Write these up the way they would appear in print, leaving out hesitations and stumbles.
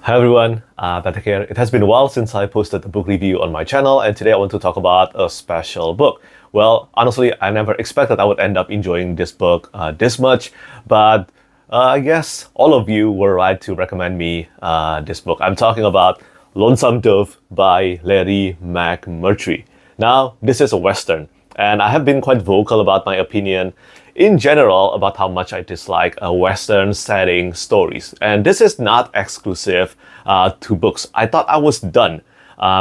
Hi everyone, Petrik here. It has been a while since I posted a book review on my channel, and today I want to talk about a special book. Well, honestly, I never expected I would end up enjoying this book this much, but I guess all of you were right to recommend me this book. I'm talking about Lonesome Dove by Larry McMurtry. Now, this is a Western, and I have been quite vocal about my opinion in general about how much I dislike Western setting stories. And this is not exclusive to books. I thought I was done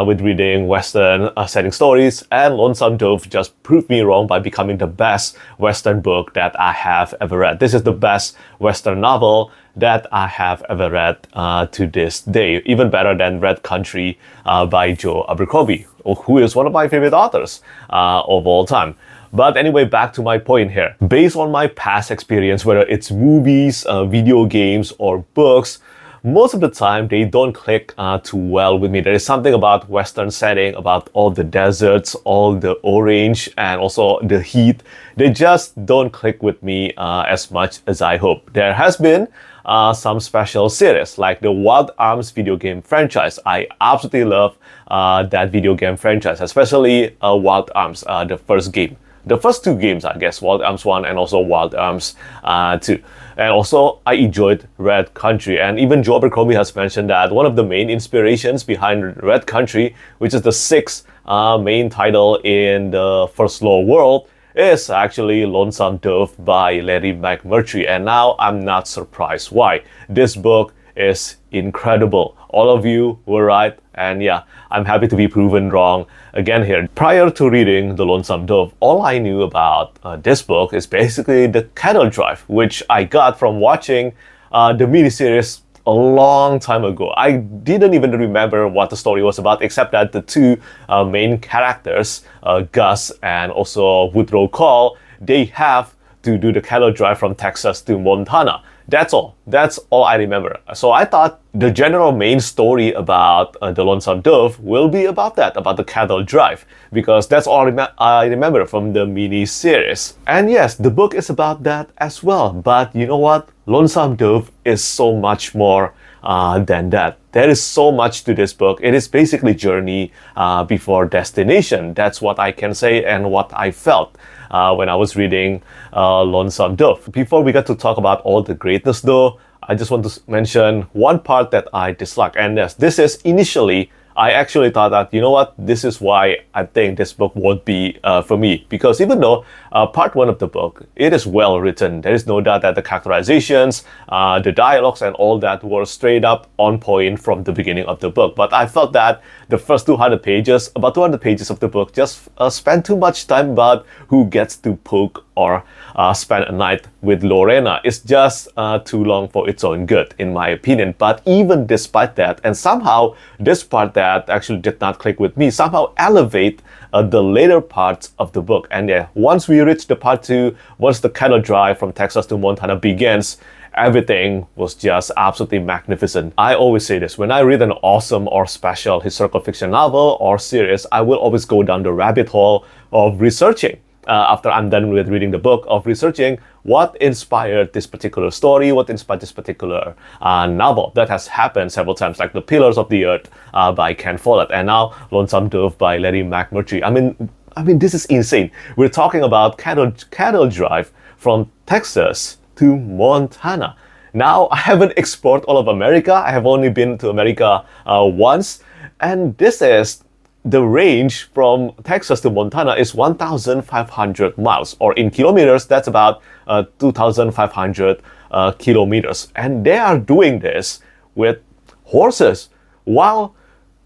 with reading Western setting stories, and Lonesome Dove just proved me wrong by becoming the best Western book that I have ever read. This is the best Western novel that I have ever read to this day, even better than Red Country by Joe Abercrombie, who is one of my favorite authors of all time. But anyway, back to my point here. Based on my past experience, whether it's movies, video games, or books, most of the time they don't click too well with me. There is something about Western setting, about all the deserts, all the orange, and also the heat. They just don't click with me as much as I hope. There has been some special series like the Wild Arms video game franchise. I absolutely love that video game franchise, especially Wild Arms, the first game. The first two games, I guess, Wild Arms 1 and also Wild Arms 2. And also, I enjoyed Red Country. And even Joe Abercrombie has mentioned that one of the main inspirations behind Red Country, which is the sixth main title in the First Law world, is actually Lonesome Dove by Larry McMurtry. And now I'm not surprised why. This book is incredible. All of you were right, and yeah, I'm happy to be proven wrong again here. Prior to reading The Lonesome Dove, all I knew about this book is basically the cattle drive, which I got from watching the miniseries a long time ago. I didn't even remember what the story was about, except that the two main characters, Gus and also Woodrow Call, they have to do the cattle drive from Texas to Montana. That's all. That's all I remember. So I thought the general main story about The Lonesome Dove will be about that, about the cattle drive, because that's all I remember from the mini-series. And yes, the book is about that as well. But you know what? Lonesome Dove is so much more than that. There is so much to this book. It is basically journey before destination. That's what I can say and what I felt when I was reading Lonesome Dove. Before we get to talk about all the greatness though, I just want to mention one part that I dislike. And yes, this is initially, I actually thought that, you know what, this is why I think this book won't be for me. Because even though part one of the book, it is well written, there is no doubt that the characterizations, the dialogues and all that were straight up on point from the beginning of the book. But I felt that the first 200 pages, about 200 pages of the book, just spend too much time about who gets to poke or spend a night with Lorena. It's just too long for its own good, in my opinion. But even despite that, and somehow this part that actually did not click with me, somehow elevate the later parts of the book. And yeah, once we reach the part 2, once the cattle drive from Texas to Montana begins, everything was just absolutely magnificent. I always say this, when I read an awesome or special historical fiction novel or series, I will always go down the rabbit hole of researching. After I'm done with reading the book, of researching what inspired this particular story, what inspired this particular novel. That has happened several times, like The Pillars of the Earth by Ken Follett, and now Lonesome Dove by Larry McMurtry. I mean, this is insane. We're talking about cattle drive from Texas to Montana. Now, I haven't explored all of America. I have only been to America once, and this is the range from Texas to Montana is 1,500 miles, or in kilometers, that's about 2,500 kilometers. And they are doing this with horses while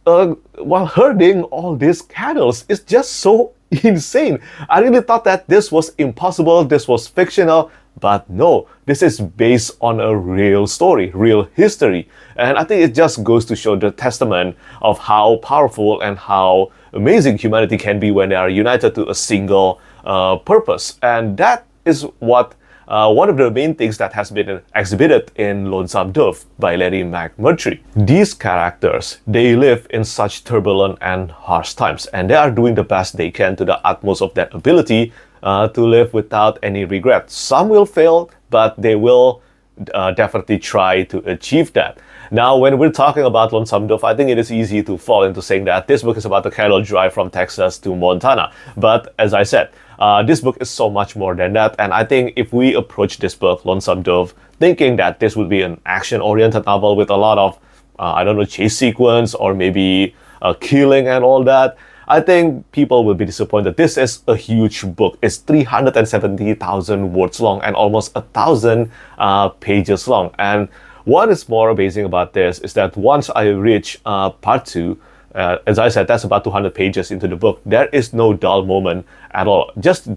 herding all these cattle. It's just so insane. I really thought that this was impossible, this was fictional, but no, this is based on a real story, real history. And I think it just goes to show the testament of how powerful and how amazing humanity can be when they are united to a single purpose. And that is what one of the main things that has been exhibited in Lonesome Dove by Larry McMurtry. These characters, they live in such turbulent and harsh times, and they are doing the best they can to the utmost of their ability to live without any regret. Some will fail, but they will definitely try to achieve that. Now, when we're talking about Lonesome Dove, I think it is easy to fall into saying that this book is about the cattle drive from Texas to Montana. But as I said, this book is so much more than that. And I think if we approach this book, Lonesome Dove, thinking that this would be an action-oriented novel with a lot of, I don't know, chase sequence or maybe killing and all that, I think people will be disappointed. This is a huge book. It's 370,000 words long and almost 1,000 pages long. And what is more amazing about this is that once I reach part 2, as I said, that's about 200 pages into the book, there is no dull moment at all. Just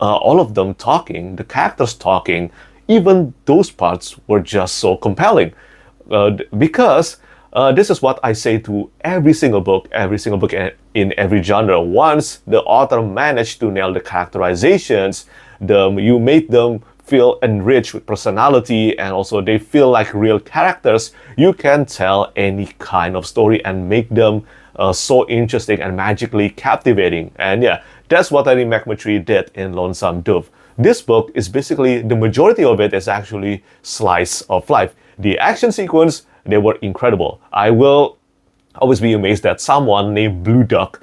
all of them talking, the characters talking, even those parts were just so compelling. Because this is what I say to every single book in every genre. Once the author managed to nail the characterizations, you made them feel enriched with personality and also they feel like real characters, you can tell any kind of story and make them so interesting and magically captivating. And yeah, that's what Larry McMurtry did in Lonesome Dove. This book is basically, the majority of it is actually slice of life. The action sequence, they were incredible. I will always be amazed that someone named Blue Duck,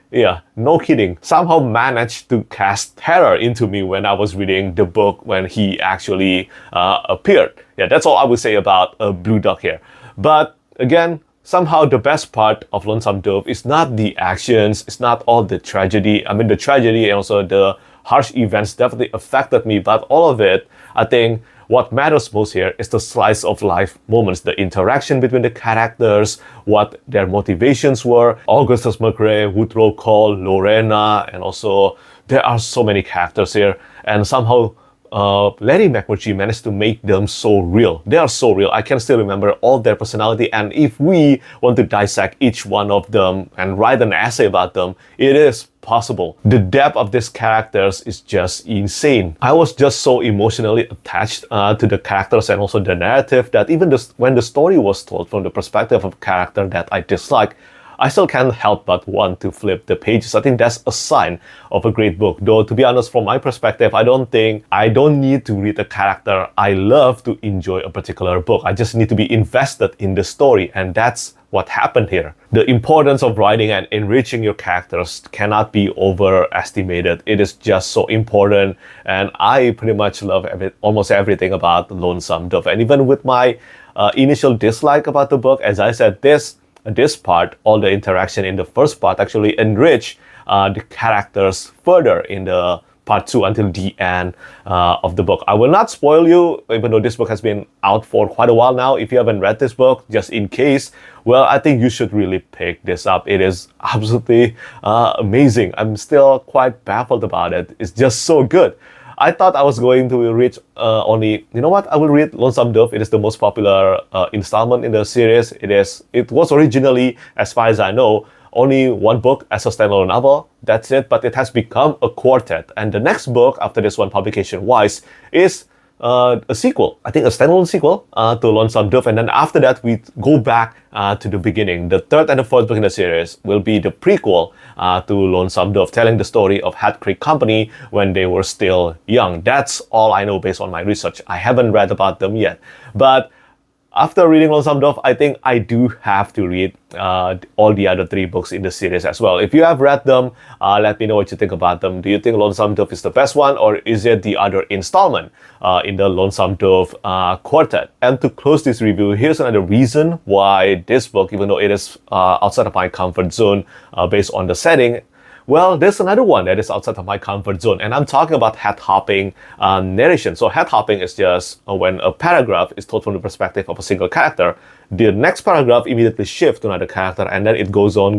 yeah, no kidding, somehow managed to cast terror into me when I was reading the book when he actually appeared. Yeah, that's all I would say about Blue Duck here. But again, somehow the best part of Lonesome Dove is not the actions, it's not all the tragedy. I mean, the tragedy and also the harsh events definitely affected me, but all of it, I think, what matters most here is the slice of life moments, the interaction between the characters, what their motivations were. Augustus McRae, Woodrow Cole, Lorena, and also there are so many characters here. And somehow Larry McMurtry managed to make them so real. They are so real. I can still remember all their personality. And if we want to dissect each one of them and write an essay about them, it is possible. The depth of these characters is just insane. I was just so emotionally attached to the characters and also the narrative that even when the story was told from the perspective of a character that I dislike, I still can't help but want to flip the pages. I think that's a sign of a great book. Though, to be honest, from my perspective, I don't need to read a character I love to enjoy a particular book. I just need to be invested in the story, and that's what happened here. The importance of writing and enriching your characters cannot be overestimated. It is just so important, and I pretty much love almost everything about Lonesome Dove. And even with my initial dislike about the book, as I said, this part, all the interaction in the first part actually enrich the characters further in the part 2 until the end of the book. I will not spoil you, even though this book has been out for quite a while now. If you haven't read this book, just in case, well, I think you should really pick this up. It is absolutely amazing. I'm still quite baffled about it. It's just so good. I thought I was going to read only, you know what, I will read Lonesome Dove. It is the most popular installment in the series. It was originally, as far as I know, only one book as a standalone novel. That's it, but it has become a quartet. And the next book after this one, publication-wise, is a sequel. I think a standalone sequel to Lonesome Dove. And then after that, we go back to the beginning. The third and the fourth book in the series will be the prequel to Lonesome Dove, telling the story of Hat Creek Company when they were still young. That's all I know based on my research. I haven't read about them yet. But after reading Lonesome Dove, I think I do have to read all the other 3 books in the series as well. If you have read them, let me know what you think about them. Do you think Lonesome Dove is the best one, or is it the other installment in the Lonesome Dove quartet? And to close this review, here's another reason why this book, even though it is outside of my comfort zone based on the setting, well, there's another one that is outside of my comfort zone, and I'm talking about head-hopping narration. So head-hopping is just when a paragraph is told from the perspective of a single character, the next paragraph immediately shifts to another character, and then it goes on,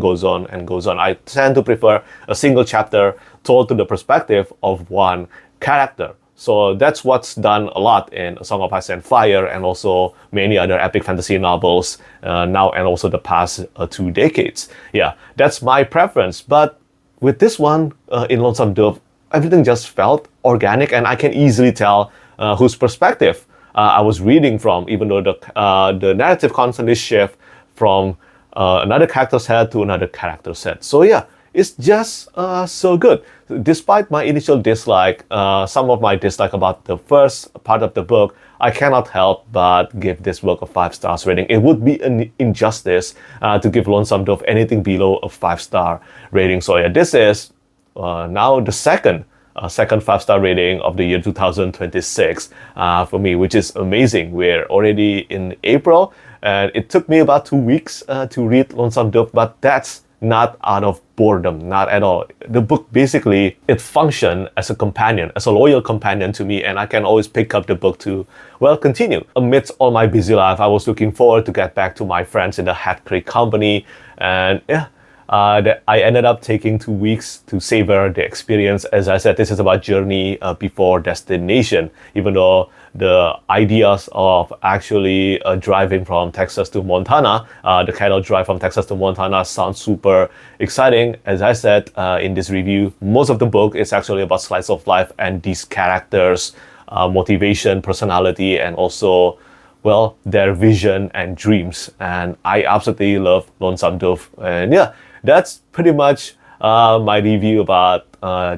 and goes on. I tend to prefer a single chapter told to the perspective of one character. So that's what's done a lot in A Song of Ice and Fire and also many other epic fantasy novels now and also the past 2 decades. Yeah, that's my preference. But with this one, in Lonesome Dove, everything just felt organic, and I can easily tell whose perspective I was reading from, even though the narrative constantly shift from another character's head to another character's head. So yeah, is just so good. Despite my initial dislike, some of my dislike about the first part of the book, I cannot help but give this book a 5 stars rating. It would be an injustice to give Lonesome Dove anything below a 5-star rating. So yeah, this is now the second 5-star rating of the year 2026 for me, which is amazing. We're already in April, and it took me about 2 weeks to read Lonesome Dove, but that's not out of boredom, not at all. The book basically, it functioned as a companion, as a loyal companion to me, and I can always pick up the book to, well, continue. Amidst all my busy life, I was looking forward to get back to my friends in the Hat Creek Company, and yeah, I ended up taking 2 weeks to savor the experience. As I said, this is about journey before destination, even though the ideas of actually driving from Texas to Montana, the cattle drive from Texas to Montana, sounds super exciting. As I said in this review, most of the book is actually about slice of life and these characters, motivation, personality, and also, well, their vision and dreams. And I absolutely love Lonesome Dove. And yeah, that's pretty much my review about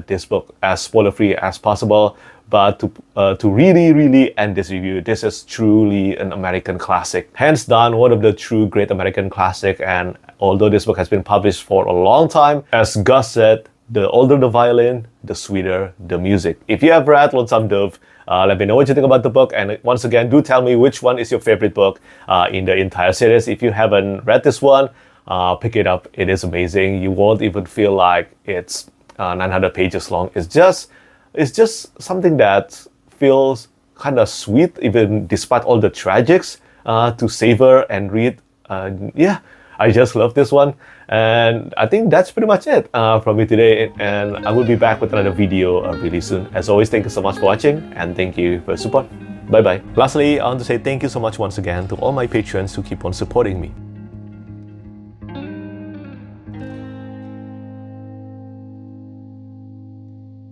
this book, as spoiler-free as possible. But to really end this review, this is truly an American classic. Hands down, one of the true great American classic. And although this book has been published for a long time, as Gus said, the older the violin, the sweeter the music. If you have read Lonesome Dove, let me know what you think about the book. And once again, do tell me which one is your favorite book in the entire series. If you haven't read this one, pick it up. It is amazing. You won't even feel like it's 900 pages long. It's just something that feels kind of sweet, even despite all the tragics, to savor and read. Yeah, I just love this one. And I think that's pretty much it from me today. And I will be back with another video really soon. As always, thank you so much for watching, and thank you for your support. Bye-bye. Lastly, I want to say thank you so much once again to all my patrons who keep on supporting me.